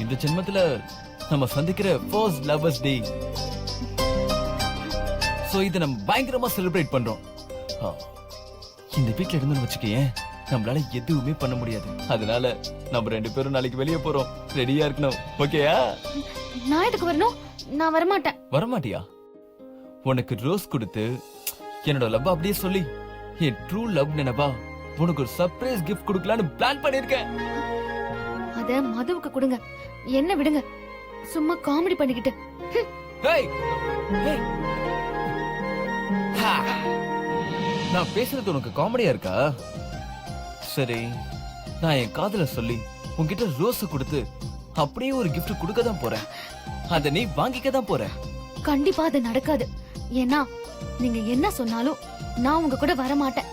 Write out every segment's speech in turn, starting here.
இந்த ஜென்மத்துல நம்ம சந்திக்கிற ஃபர்ஸ்ட் லவ்வர்ஸ் டே. சோ இத நம்ம பயங்கரமா செலிப்ரேட் பண்றோம். ஆ, இந்த வீட்ல இருந்தோம்னு வச்சுக்கேன், நம்மளால எதுவுமே பண்ண முடியாது. அதனால நம்ம 2 பேரும் நாளைக்கு வெளியே போறோம். ரெடியா இருக்கணும். ஓகேயா? நான் எதுக்கு வரணும்? நான் வரமாட்டேன். வரமாட்டியா? உனக்கு ரோஸ் கொடுத்து என்னோட லவ் அப்படியே சொல்லி என் ட்ரூ லவ் நினைப்பா உனக்கு ஒரு சர்ப்ரைஸ் கிஃப்ட் கொடுக்கலாம்னு பிளான் பண்ணிருக்கேன். அத மதுவுக்கு கொடுங்க, என்ன விடுங்க. சும்மா காமெடி பண்ணிக்கிட்டு. ஹேய் ஹேய் ஹா. நான் பேசுறது உனக்கு காமெடியா இருக்கா? சரி, நான் என் காதல சொல்லி உன்கிட்ட ரோஸ் கொடுத்து அப்படியே ஒரு gift கொடுக்க தான் போறேன். அத நீ வாங்கிக்க தான் போற. கண்டிப்பா அது நடக்காது. ஏன்னா நீங்க என்ன சொன்னாலும் நான் உங்க கூட வர மாட்டேன்.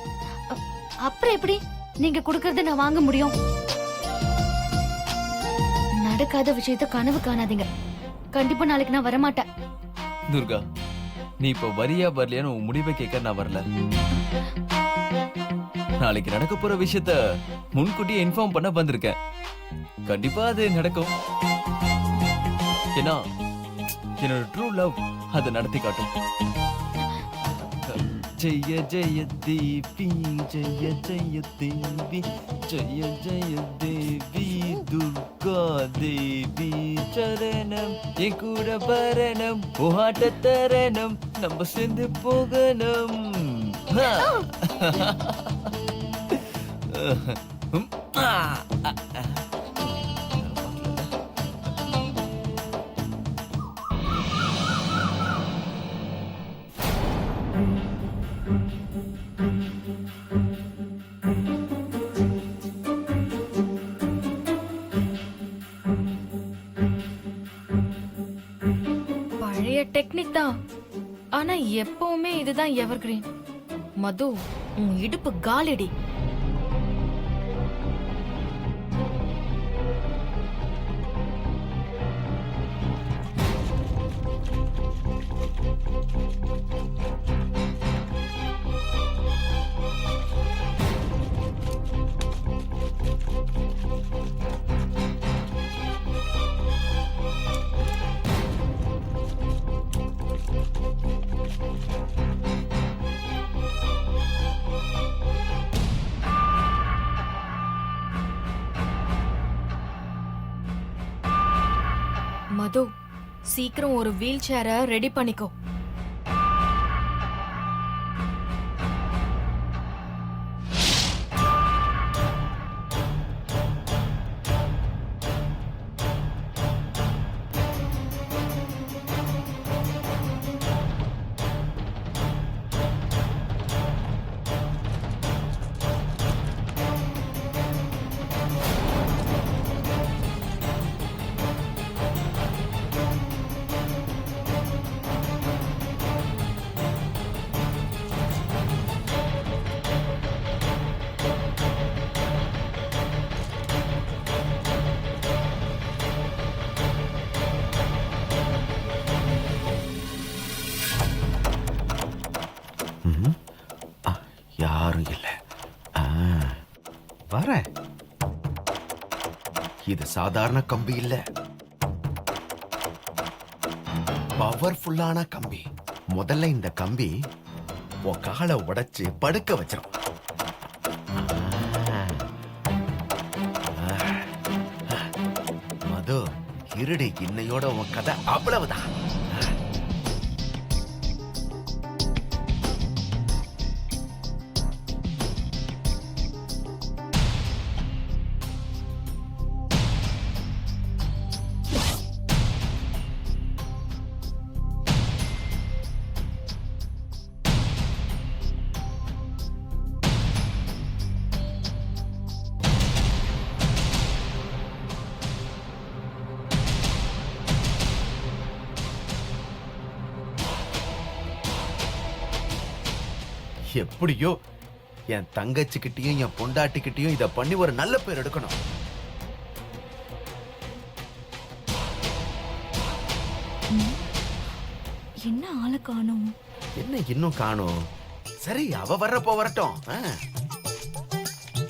அப்புறம் எப்படி நீங்க கொடுக்கறத நான் வாங்க முடியும்? நடக்காத விஷயத்த கனவு காணாதீங்க. கண்டிப்பா நாளைக்கு நான் வர மாட்டேன். துர்கா, நீ இப்ப வரியா வரலையான்னு உன் முடிவை கேட்க நான் வரல. நாளைக்கு நடக்க போற விஷயத்த முன்கூட்டியே இன்ஃபார்ம் பண்ண வந்திருக்கேன். கண்டிப்பா அது நடக்கும். ஏன்னா என்னோட ட்ரூ லவ் அதை நடத்தி காட்டும். ஜெய ஜெய தேவி, ஜெய ஜெய தேவி, ஜெய ஜெய தேவி, துர்கா தேவி சரணம். என் கூட வரணும், ஆட்ட தரணும், நம்ம சேர்ந்து போகணும். பழைய டெக்னிக் தான், ஆனா எப்பவுமே இதுதான் எவர்கிரீன். மது, உன் இடுப்பு காலிடி. மது, சீக்கிரம் ஒரு வீல் சேரை ரெடி பண்ணிக்கோ. யாரும் இல்ல. வரேன். இது சாதாரண கம்பி இல்ல, பவர்ஃபுல்லான கம்பி. முதல்ல இந்த கம்பி உன் காலை உடைச்சு படுக்க வச்சிரும். மது, இருடி, இன்னையோட உன் கதை அவ்வளவுதான். எப்படியோ என் தங்கச்சிக்கிட்டையும் என் பொண்டாட்டிக்கிட்டையும் இத பண்ணி ஒரு நல்ல பேர் எடுக்கணும். என்ன ஆளை காணோம்? என்ன இன்னும் காணோம்? சரி, அவ வர்றப்போ வரட்டும்.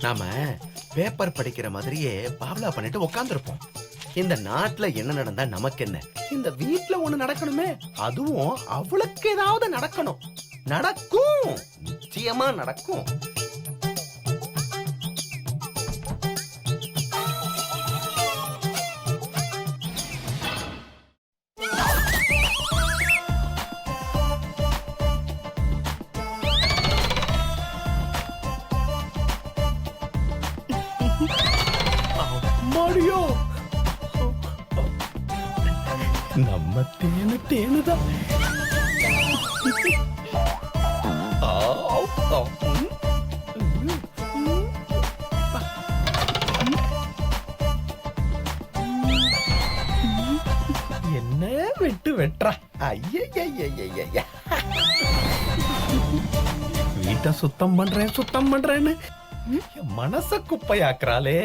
நாம பேப்பர் படிக்கிற மாதிரியே பாவலா பண்ணிட்டு உட்கார்ந்துருப்போம். இந்த நாட்டுல என்ன நடந்தா நமக்கு என்ன, இந்த வீட்ல ஒண்ணு நடக்கணுமே, அதுவும் அவளுக்கு ஏதாவது நடக்கணும். நடக்கும், நிச்சயமா நடக்கும். மாரியோ, நம்ம தேனுதான். என்ன வெட்டு வெட்டுறா? ஐய, வீட்டை சுத்தம் பண்றேன்னு என் மனச குப்பையாக்குறாளே.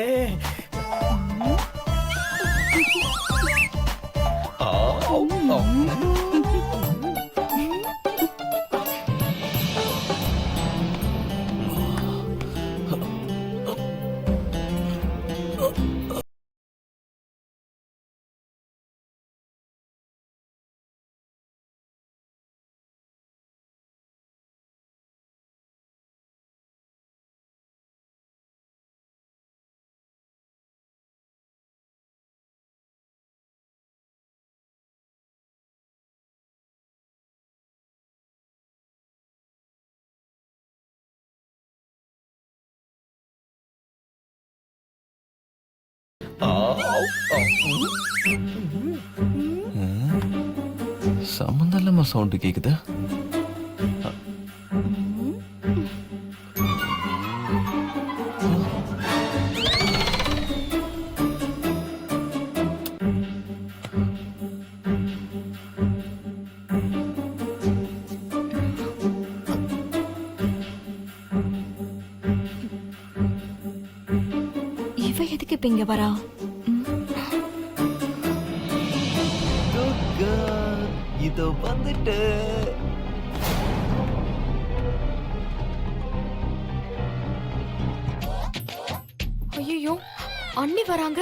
சம்மந்தம் இல்லாம சவுண்ட் கேக்குது. இவ எதுக்கு இப்ப இங்க வரா? இதோ வந்துட்டு. ஐயோ, அண்ணி வராங்க.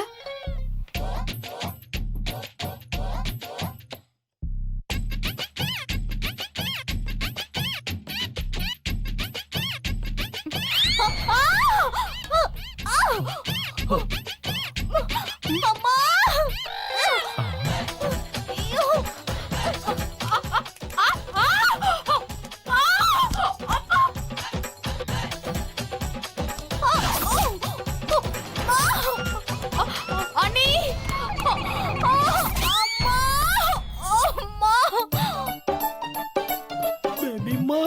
பேபிமா,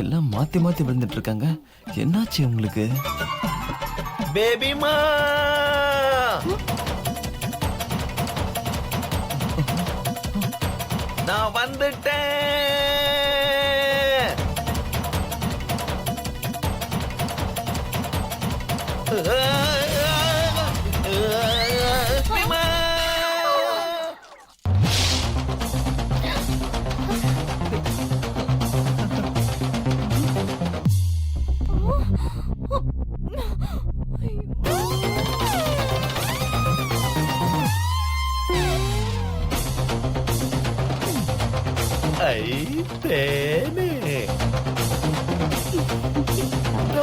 எல்லாம் மாத்தி மாத்தி விழுந்துட்டு இருக்காங்க. என்னாச்சு உங்களுக்கு? பேபிமா, நான் வந்துட்டேன். பேபிமா. ஐ தேனே,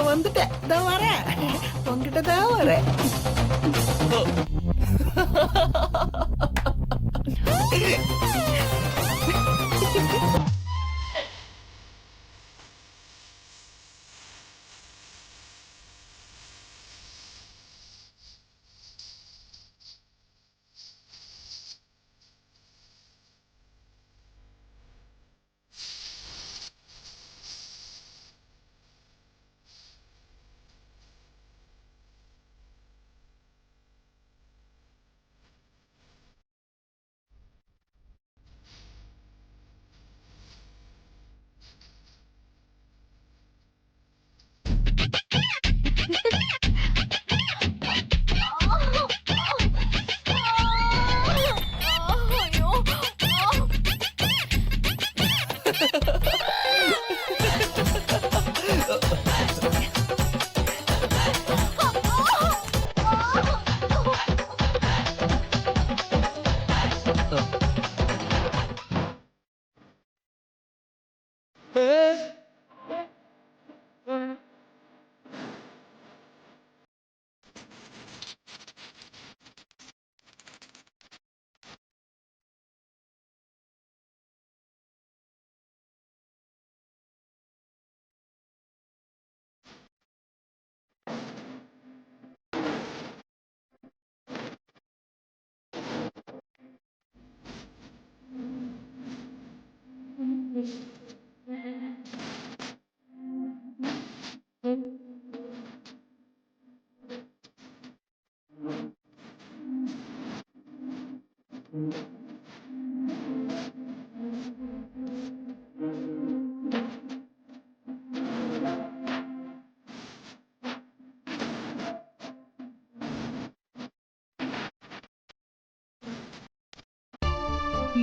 வந்துட்டேன். வரேன், உங்ககிட்ட தான் வரேன்.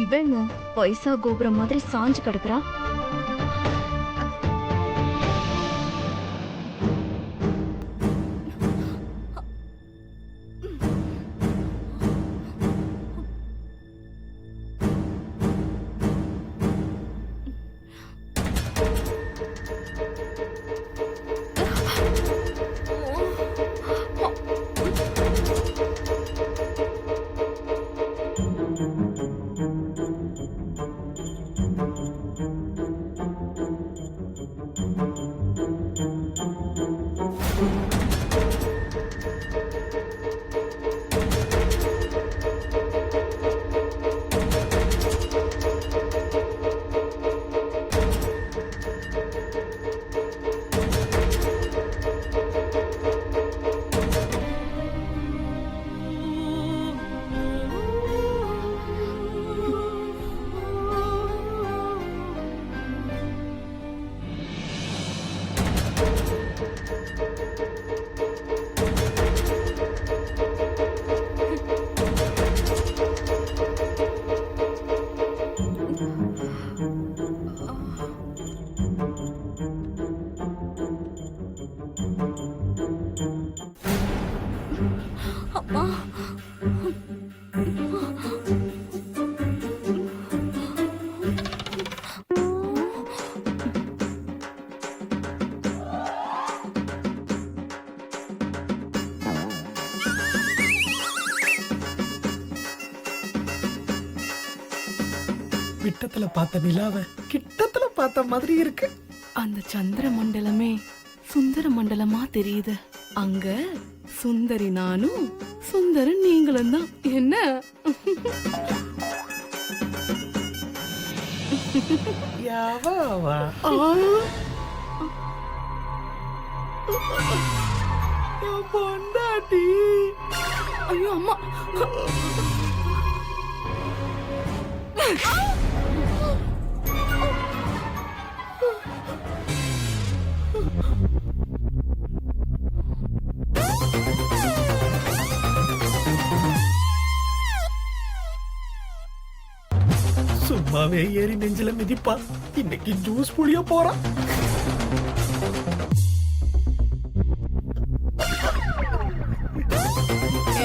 இவங்க பைசா கோபுரம் மாதிரி சாஞ்சு கிடக்குறா. விட்டத்துல பார்த்த நிலாவ கிட்டத்துல பார்த்த மாதிரி இருக்கு. அந்த சந்திர மண்டலமே சுந்தர மண்டலமா தெரியுது. அங்க சுந்தரி நானும் சுந்தரன் நீங்களும் தான். என்ன யாவா பொண்டாட்டி. ஐயோ அம்மா, சும்மாவே ஏறி நெஞ்சில மிதிப்பா. இன்னைக்கு ஜூஸ் புளிய போறான்.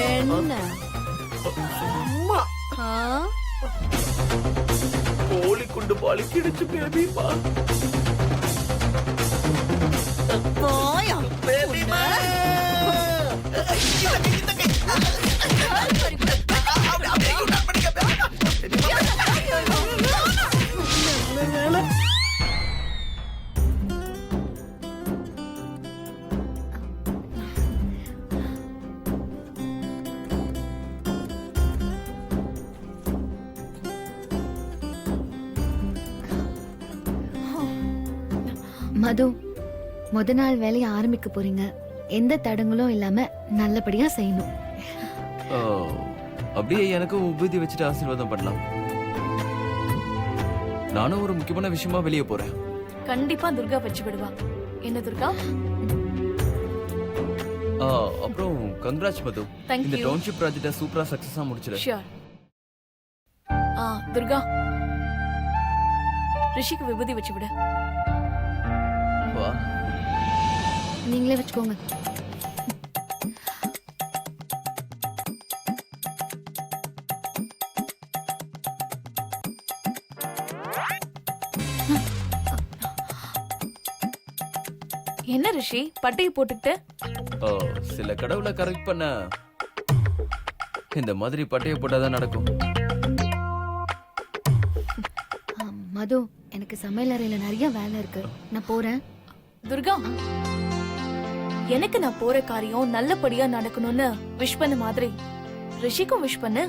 என்ன அம்மா கோழி குண்டு பாலி கிடிச்சு பேபிமா. பேபிமா மது, முத நாள் வேலையை ஆரம்பிக்க போறீங்க. எந்த தடங்களும் இல்லாம நல்லபடியா செய்யணும். ஓ, அப்படியே எனக்கு உபதி வச்சுட்டு ஆசீர்வாதம் பண்ணலாம். நானும் ஒரு முக்கியமான விஷயமா வெளியே போறேன். கண்டிப்பா துர்கா வச்சு விடுவா. என்ன துர்கா? அப்புறம் கங்க்ராட்ஸ் மது. Thank இந்த you. டவுன்ஷிப் ப்ராஜெக்ட சூப்பரா சக்சஸா முடிச்சிரு. ஷியோர். துர்கா, ரிஷிக்கு விபூதி வச்சு விடு. வா. நீங்களே வச்சுக்கோங்க. என்ன ரிஷி பட்டையை போட்டுக்கிட்டு? ஓ, சில கடவுளை கரெக்ட் பண்ண இந்த மாதிரி பட்டைய போட்டாதான் நடக்கும். மது, எனக்கு சமையல் அறையில நிறைய வேலை இருக்கு, நான் போறேன். துர்கா, எனக்கு நான் போற காரியம் நல்லபடியா நடக்கணும்னு விஷ் பண்ண மாதிரி ரிஷிக்கும் விஷ் பண்ணு.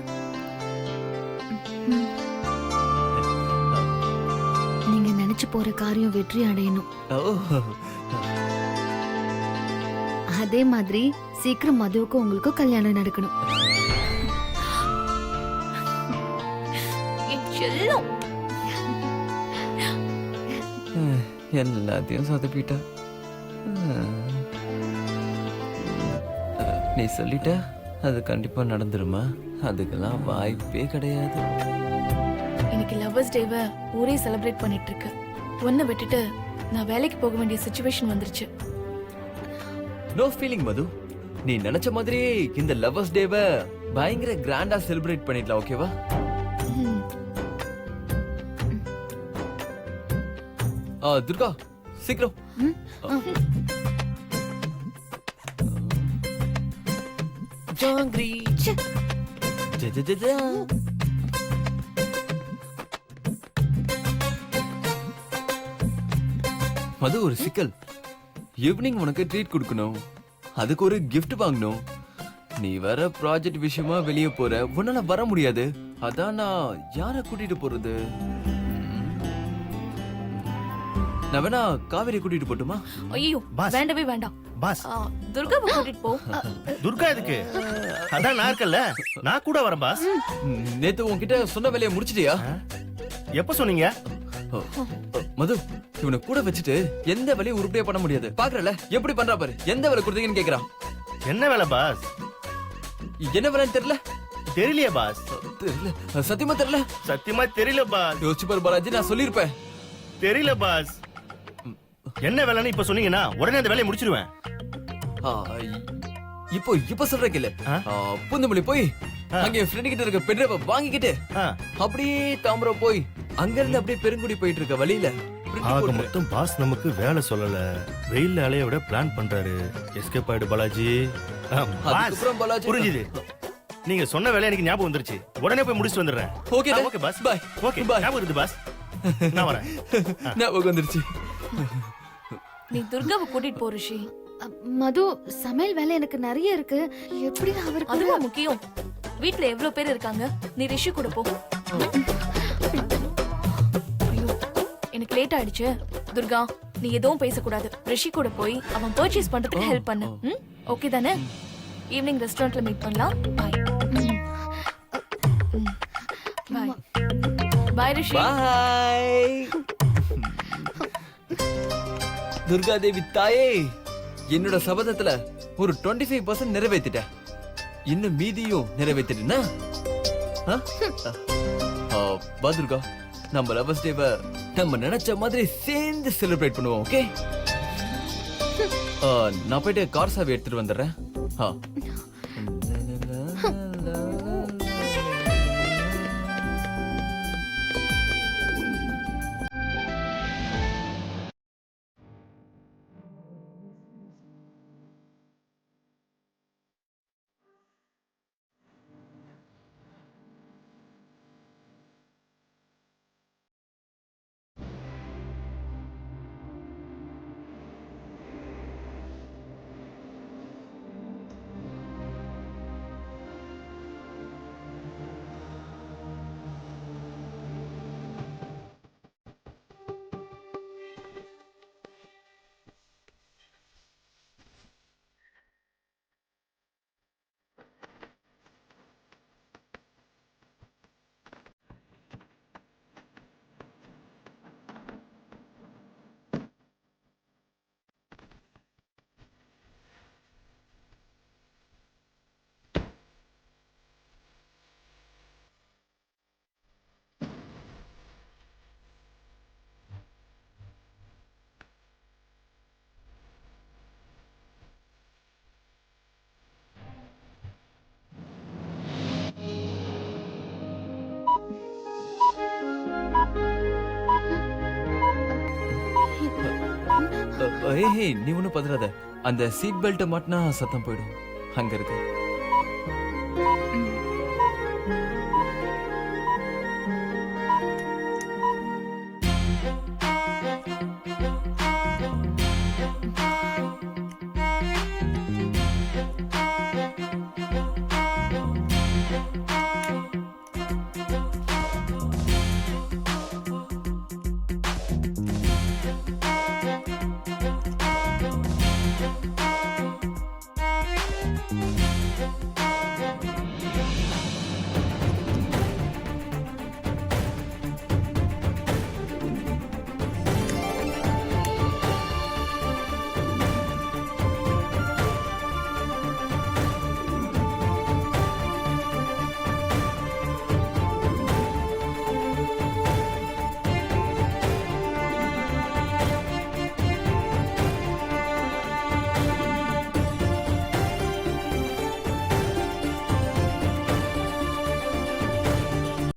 நீங்க நினைச்சு போற காரியம் வெற்றி அடையணும். ஓ, அதே மாதிரி சீக்கிரம் மதுவுக்கும் உங்களுக்கும் கல்யாணம் நடக்கணும். என் செல்லம். எல்லாத்தையும் சொதப்பிட்டா. நீ சொல்லிட்ட அது கண்டிப்பா நடந்துருமா? அதுக்கெல்லாம் வாய்ப்பே கிடையாது. இன்னைக்கு லவ்வர்ஸ் டேவை ஊரே செலிப்ரேட் பண்ணிட்டு இருக்கு. ஒன்ன விட்டுட்டு நான் வேலைக்கு போக வேண்டிய சிச்சுவேஷன் வந்துருச்சு. நோ ஃபீலிங் மது. நீ நினைச்ச மாதிரியே இந்த லவ்வர்ஸ் டேவை பயங்கர கிராண்டா செலிப்ரேட் பண்ணிடலாம், ஓகேவா? துர்கா, சீக்கிரம். ஜாங்கிரி. ஜ, ஜ, ஜ, ஜ. மது, ஒரு சிக்கல். ஈவினிங் உனக்கு ட்ரீட் கொடுக்கணும், அதுக்கு ஒரு gift வாங்கணும். நீ வர ப்ராஜெக்ட் விஷயமா வெளியே போற, உன்னால வர முடியாது. அதான் நான் யார கூட்டிட்டு போறது? நான் வேணா காவேரி கூட்டிட்டு போட்டுமா? ஐயோ, பாஸ். வேண்டவே வேண்டாம். பாஸ், துர்காவை கூட்டிட்டு போ. துர்கா எதுக்கு? அதான் நான் இருக்கல, நான் கூட வரேன் பாஸ். நேத்து உன்கிட்ட சொன்ன வேலையை முடிச்சிட்டியா? எப்ப சொன்னீங்க? ஓ, மது, இவனை கூட வச்சுட்டு எந்த வேலையும் உருப்படியா பண்ண முடியாது. பாக்குறல எப்படி பண்றா பாரு. எந்த வேலை கொடுத்தீங்கன்னு கேக்குறான். என்ன வேலை பாஸ்? என்ன வேலைன்னு தெரியல. தெரியலையே பாஸ். தெரியல, சத்தியமா தெரியல. சத்தியமா தெரியல பாஸ். யோசிச்சு பாரு பாலாஜி, நான் சொல்லிருப்பேன். தெரியல பாஸ். என்ன வேலைன்னு இப்ப சொன்னீங்கன்னா உடனே அந்த வேலையை முடிச்சிருவேன். இப்போ சொல்ற கேளு. பூந்தமல்லி போய் அங்க என் ஃப்ரெண்ட் கிட்ட இருக்க பெட்ரவை வாங்கிக்கிட்டு ஆ. அப்படியே தாம்பரம் போய் அங்க இருந்து அப்படியே பெருங்குடி போயிட்டு இருக்க வழியில print ஆக போட்டுரு. மொத்தம் பாஸ் நமக்கு வேலை சொல்லல, வெயில்ல அலைய விட பிளான் பண்றாரு. எஸ்கேப் ஆயிடு பாலாஜி. பாஸ், அதுக்கப்புறம் பாலாஜி புரிஞ்சுது. நீங்க சொன்ன வேலை எனக்கு ஞாபகம் வந்துருச்சு. உடனே போய் முடிச்சிட்டு வந்துடுறேன். Okay okay boss. Bye. Okay bye. ஞாபகம் இருக்கு பாஸ். நான் வரேன். ஞாபகம் வந்துருச்சு. நீ துர்காவை கூட்டிட்டு போ ரிஷி. மது, சமையல் வேலை எனக்கு நிறைய இருக்கு, எப்படி அவருக்கு? அதுவா முக்கியம்? வீட்ல எவ்வளவு பேர் இருக்காங்க, நீ ரிஷி கூட போ. ஐயோ, எனக்கு லேட் ஆயிடுச்சு. துர்கா, நீ எதுவும் பேசக்கூடாது. ரிஷி கூட போய் அவன் பர்ச்சேஸ் பண்றதுக்கு ஹெல்ப் பண்ணு. ஓகே தானே? ஈவினிங் ரெஸ்டாரண்ட்ல மீட் பண்ணலாம். பாய். பாய். பாய் ரிஷி. பாய். துர்கா தேவி தாயே, என்னோட சபதத்துல ஒரு 25% நிறைவேத்திட்ட. இன்னும் மீதியும் நிறைவேத்திட்டா? வா துர்கா, நம்ம லவர்ஸ் டேவை நம்ம நினைச்ச மாதிரி சேர்ந்து செலிப்ரேட் பண்ணுவோம், ஓகே? நான் போயிட்டு கார் சாவி எடுத்துட்டு வந்துடுறேன். ஏய் நீ ஒன்னும் பதறாத. அந்த சீட் பெல்ட் மாட்டினா சத்தம் போயிடும். அங்க இருக்கு.